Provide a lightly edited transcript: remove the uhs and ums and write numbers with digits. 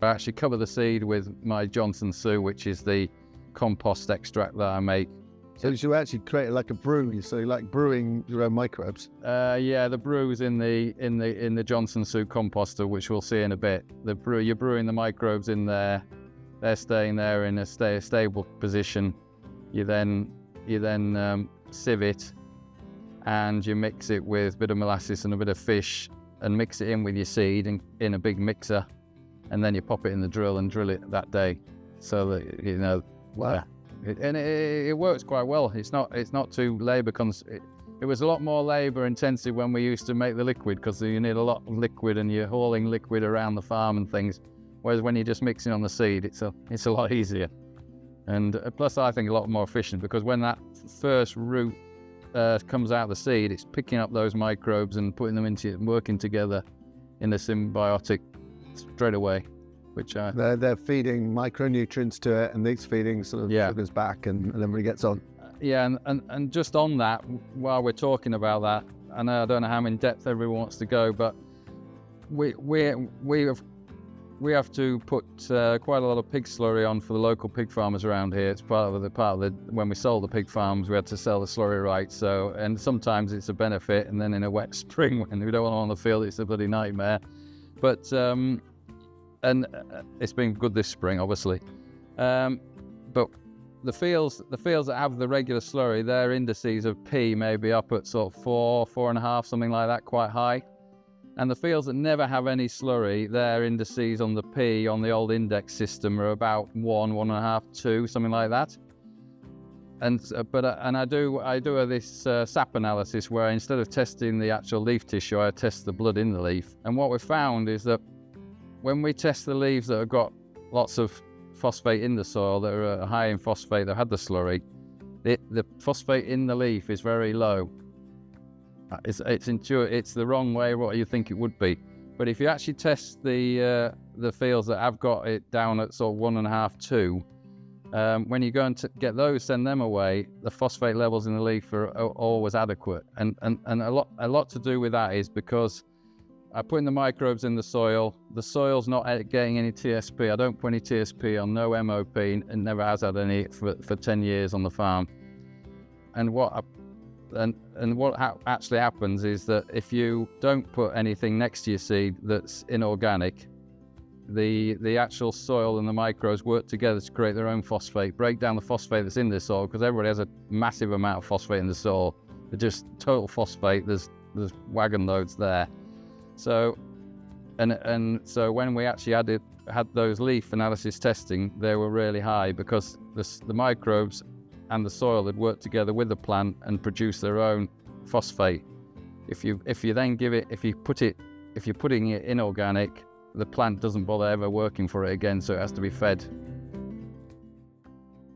I actually cover the seed with my Johnson Sue, which is the compost extract that I make. So you actually create like a brew, so like brewing your own microbes. Yeah, the brew's in the Johnson Sue composter, which we'll see in a bit. You're brewing the microbes in there. They're staying there in a stable position. You then sieve it, and you mix it with a bit of molasses and a bit of fish, and mix it in with your seed in a big mixer, and then you pop it in the drill and drill it that day, so that Wow. It works quite well. It's not too labour it was a lot more labour intensive when we used to make the liquid, because you need a lot of liquid and you're hauling liquid around the farm and things. Whereas when you're just mixing on the seed, it's a lot easier. And plus I think a lot more efficient, because when that first root comes out of the seed, it's picking up those microbes and putting them working together in a symbiotic straight away. Which they're feeding micronutrients to it, and these feeding sort of sugars back, and everybody gets on. Yeah, and just on that, while we're talking about that, I don't know how in depth everyone wants to go, but we have to put quite a lot of pig slurry on for the local pig farmers around here. It's part of the when we sold the pig farms, we had to sell the slurry right. So, and sometimes it's a benefit, and then in a wet spring when we don't want it on the field, it's a bloody nightmare. But and it's been good this spring, obviously. But the fields that have the regular slurry, their indices of P may be up at sort of 4.5, something like that, quite high. And the fields that never have any slurry, their indices on the P on the old index system are about 1.5, 2, something like that. And I do this sap analysis where instead of testing the actual leaf tissue, I test the blood in the leaf. And what we've found is that when we test the leaves that have got lots of phosphate in the soil, that are high in phosphate, that had the slurry, the phosphate in the leaf is very low. It's the wrong way what you think it would be. But if you actually test the fields that have got it down at sort of 1.5, 2, when you go and get those, send them away, the phosphate levels in the leaf are always adequate. And a lot to do with that is because I put in the microbes in the soil's not getting any TSP. I don't put any TSP on, no MOP, and never has had any for 10 years on the farm. And what actually happens is that if you don't put anything next to your seed that's inorganic, the actual soil and the microbes work together to create their own phosphate, break down the phosphate that's in the soil, because everybody has a massive amount of phosphate in the soil. They're just total phosphate, there's wagon loads there. So, so when we actually had those leaf analysis testing, they were really high, because the microbes and the soil had worked together with the plant and produced their own phosphate. If you're putting it inorganic, the plant doesn't bother ever working for it again, so it has to be fed